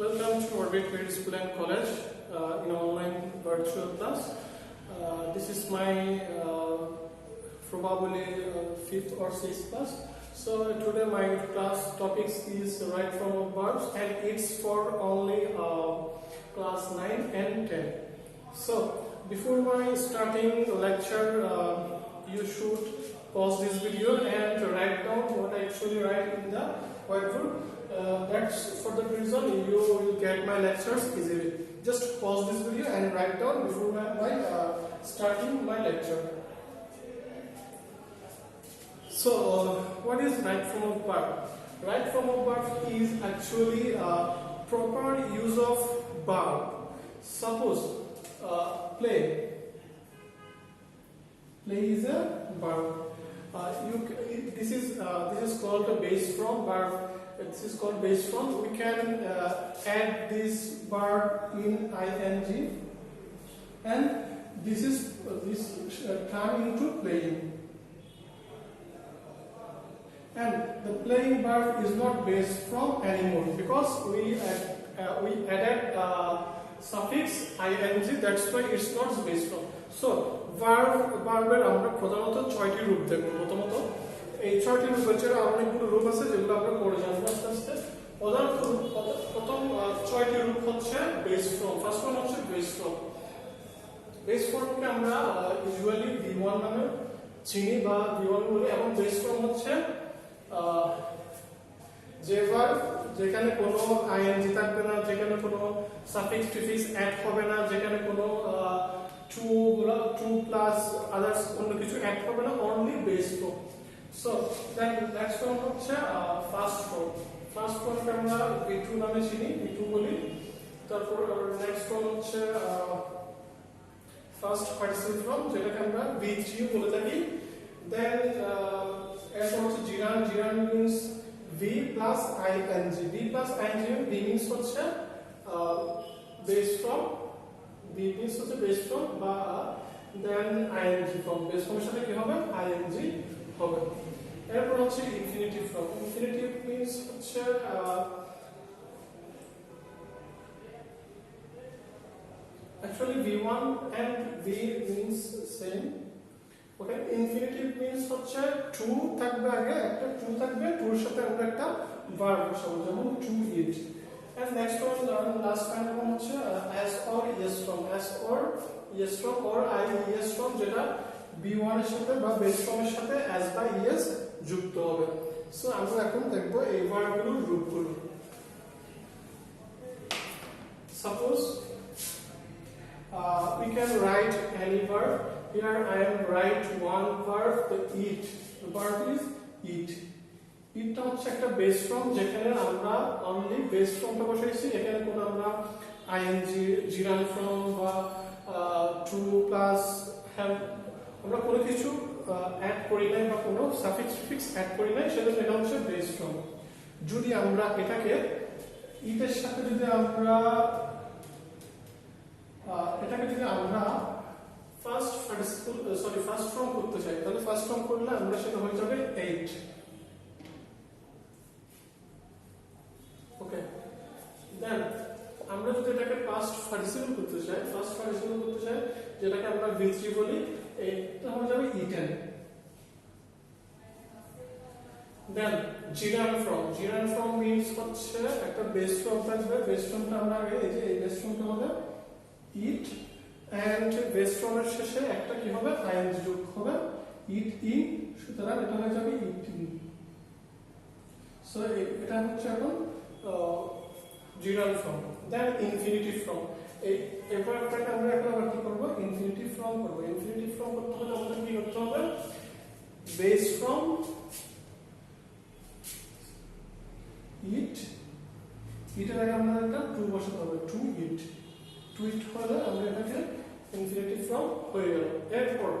Welcome to Orbit Middle School and College in online virtual class. This is my probably fifth or sixth class. So today my class topics is right from verbs and it's for only class 9 and 10. So before my starting lecture, you should pause this video and write down what I actually write in the whiteboard. That's for the reason you will get my lectures easily. Just pause this video and write down before starting my lecture. So, what is right form of verb? Right form of verb is actually proper use of verb. Suppose play. Play is a verb. This is called a base form verb. This is called base form. We can add this verb in ing, and this turn into playing. And the playing verb is not base form anymore because we added suffix ing. That's why it's not base form. So ভার্বের আমরা প্রধানত 6টি রূপ দেখব। প্রথমত এই 6টি রূপের চেয়ে অনেকগুলো রূপ আছে যেগুলো আমরা পড়ে জানবো আস্তে আস্তে। প্রথম 6টি রূপ হচ্ছে বেস ফর্ম। ফার্স্ট ওয়ান হচ্ছে বেস ফর্ম। বেস ফর্মকে আমরা ইউজুয়ালি V1 নামে চিনি বা V1 বলি, এবং বেস ফর্ম হচ্ছে যে ভার্ব যেখানে কোনো ing থাকবে না, যেখানে কোনো সাফিক্স প্রিফিক্স অ্যাড হবে না, যেখানে কোনো to plus others অন্য কিছু অ্যাড হবে না, only base form. So then next one হচ্ছে first form. First form কে আমরা V2 নামে চিনি, V2 বলি। তারপর next one হচ্ছে first participle form, যেটাকে আমরা V3 বলে থাকি। Then এরপর হচ্ছে gerund means V plus ing. V plus ing, V means হচ্ছে base form, B means হচ্ছে base form বা then ing form. base form এর সাথে কি হবে? ing হবে। এরপর হচ্ছে infinitive form. Infinitive means হচ্ছে actually V1 and V means same. Okay, infinitive means হচ্ছে to থাকবে আগে, একটা to থাকবে, to এর সাথে আমরা একটা verb বসাবো, যেমন to eat. And next one, last final one হচ্ছে as or yes from. As or yes from or I yes from, যেটা B1 এর সাথে বা base form এর সাথে as বা yes যুক্ত হবে। সো আমরা এখন দেখব এই ভার্বগুলোর রূপগুলো। Suppose we can write any verb. Here I am write one verb, the eat. The verb is eat. এটা হচ্ছে একটা বেস ফর্ম, যেখানে আমরা অনলি বেস ফর্মটা বসাইছি। এখানে কোনো আমরা ing gerund form বা to plus have আমরা কোনো কিছু অ্যাড করি নাই বা কোনো সাফিক্স প্রিফিক্স অ্যাড করি নাই, সেজন্য এটা হচ্ছে বেস ফর্ম। যদি আমরা এটাকে ইটের সাথে যদি আমরা ফার্স্ট ফর্ম করতে চাই, তাহলে ফার্স্ট ফর্ম করলে আমরা সেটা হয়ে যাবে 8। ওকে, দেন আমরা যদি এটাকে পাস্ট পার্টিসিপল করতে চাই, যেটাকে আমরা V3 বলি, এটা হয়ে যাবে eaten। দেন gerund form means হচ্ছে একটা বেস ফর্ম থাকবে। বেস ফর্মটা আমরা আগে এই বেস ফর্মটা হবে eat, and বেস ফর্মের শেষে একটা কি হবে? ing যোগ হবে, eat in, সুতরাং এটা হয়ে যাবে eating। সো এটা হচ্ছে এখন gerund form. Then infinitive form. এরপর আমরা এখন কি করব? infinitive form করব। infinitive form করতে হলে আমাদের কি করতে হবে? base form eat, এর আগে আমরা একটা to বসাতে হবে, to eat। to eat হলে আমরা এটাকে infinitive form হয়ে গেল। এরপর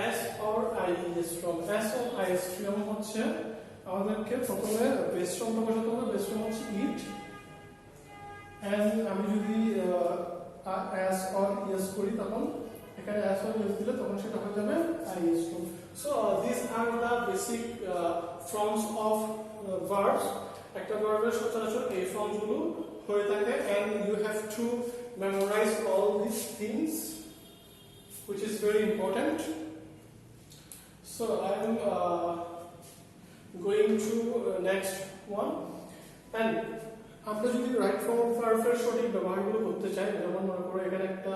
as or ies form. as or ies form হচ্ছে আমাদেরকে প্রথমে বেস ফর্মটা বসাতে হবে। বেস ফর্ম হচ্ছে ইট, এন্ড আমি যদি as or yes করি, তখন এখানে as or yes দিলে তখন সেটা হয়ে যাবে is form. So these are the basic forms of verbs, একটা ভার্বের সচরাচর এই ফর্মগুলো হয়ে থাকে and you have to memorize all these things which is very important. So I am going to next one and আমরা যদি রাইট ফর্ম অফ ভার্বের সঠিক ব্যবহারগুলো করতে চাই যেমন মনে করো এখানে একটা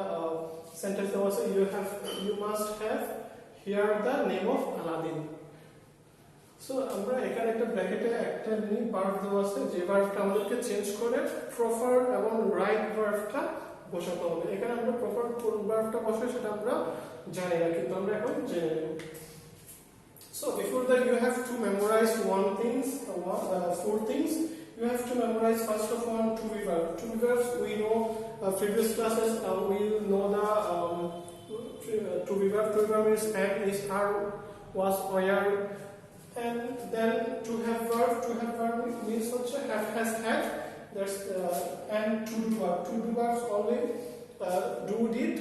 সেন্টেন্স দেওয়া আছে you must have here the name of Aladdin. So আমরা এখানে একটা ব্র্যাকেটে একটা মিনি ভার্ব দেওয়া আছে যে ভার্বটা আমাদেরকে চেঞ্জ করে প্রপার এবং রাইট ভার্বটা বসাতে হবে এখানে আমরা প্রপার কোন ভার্বটা বসাই সেটা আমরা জানি না কিন্তু আমরা এখন জেনে নেব So before that you have to memorize four things. You have to memorize first of all to be verbs. To be verbs we know previous classes we know the to be verb. To be verb is am, is, are, was, were, and then to have verb means also have, has, had. That's and to do verb. To do verbs only do, did,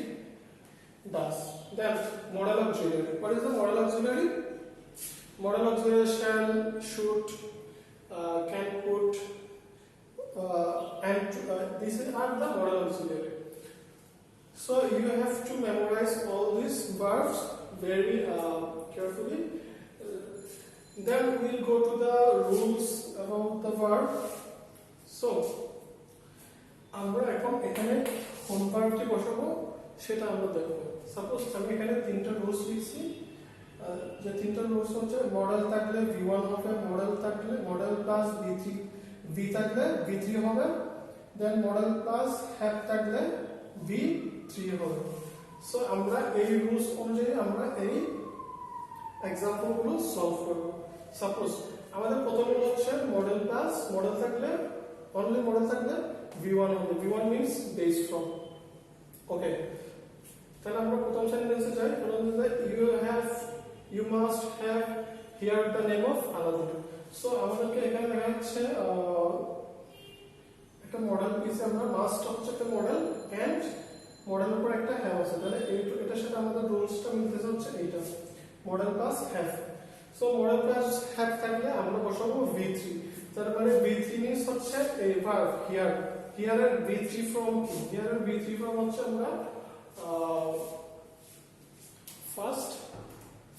does. Then modal auxiliary. What is the modal auxiliary? Modal auxiliary shall, should, can, could, and these are the modal auxiliary. So you have to memorize all these verbs very carefully. Then we'll go to the rules about the verb. So আমরা এখন এখানে কোন ভার্বটি বসাবো সেটা আমরা দেখব suppose আমি এখানে তিনটা রুলস লিখছি যে তিনটা রুলস হচ্ছে মডেল থাকলে v1 হবে মডেল থাকলে মডেল প্লাস v থাকলে v3 হবে দেন মডেল প্লাস হ্যাভ থাকলে v3 হবে সো আমরা এই রুলস অনুযায়ী আমরা এই এক্সাম্পল গুলো সলভ করব সাপোজ আমাদের প্রথম রুল হচ্ছে মডেল প্লাস মডেল থাকলে অনলি মডেল থাকলে v1 হবে v1 means based from ওকে তাহলে আমরা প্রথম সেন্টেন্সে যাই প্রথম সেন্টেন্সে you must have here the name of Aladdin so আমাদেরকে এখানে দেখা যাচ্ছে একটা মডেল পিস আমরা মাস্ট হচ্ছে একটা মডেল এন্ড মডেলের উপর একটা হ্যাভ আছে তাহলে এটার সাথে আমাদের রুলসটা মিলতেছে হচ্ছে এইটা model plus have so model plus have থাকলে আমরা বসাবো v3 তার মানে v3 means হচ্ছে এই ভার্ব here এর v3 from here এর v3 from হচ্ছে আমরা first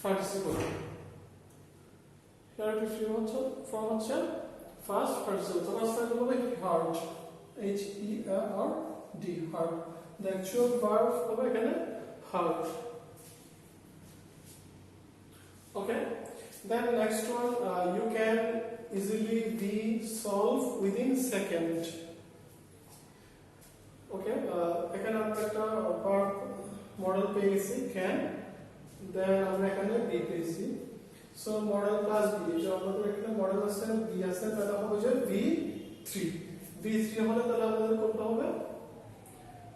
participle here v3 from হচ্ছে ফার্স্ট participle তো ফার্স্ট participle হবে heard h e r d heard the actual verb হবে এখানে heard okay then next one you can easily be solved within second okay এখানে আমরা একটা verb model পেয়েছি can then আমরা এখানে b পেয়েছি so model plus b যে আমাদের এখানে মডেল আছে b আছে তাহলে হবে যে v3 হলে তাহলে আমাদের কোনটা হবে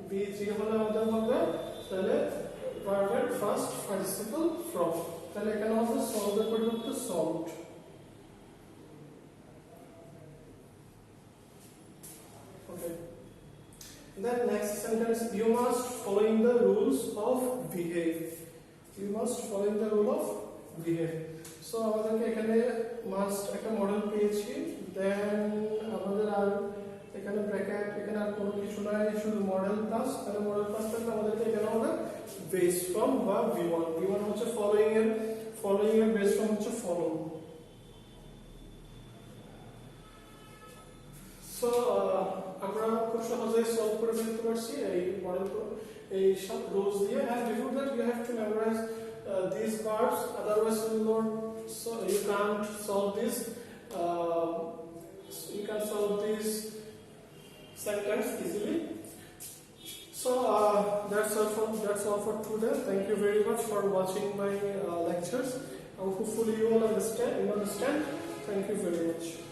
v3 হলে আমাদের হবে তাহলে verb এর ফার্স্ট পার্টিসিপল from তাহলে এখানে হবে solve এর পরিবর্তে solved okay then next sentence you must following the rules of behave you must follow the rule of behave so আমাদেরকে এখানে must একটা মডেল পেয়েছি then আমাদের আর এখানে ব্র্যাকেট এখানে আর কোনো কিছু নাই শুধু মডেল প্লাস তাহলে মডেল প্লাস থাকলে আমাদেরকে এখানে হবে বেস ফ্রম বা v1 হচ্ছে ফলোইং এর বেস ফ্রম হচ্ছে ফলো সো আমরা খুব সহজেই সলভ করে ফেলতে পারছি এই মডেল এই সব রুলস দিয়ে and before that you have to memorize these verbs otherwise you will not so you can't solve this you can solve this sentence easily so that's all for today thank you very much for watching my lectures hopefully you all understand thank you very much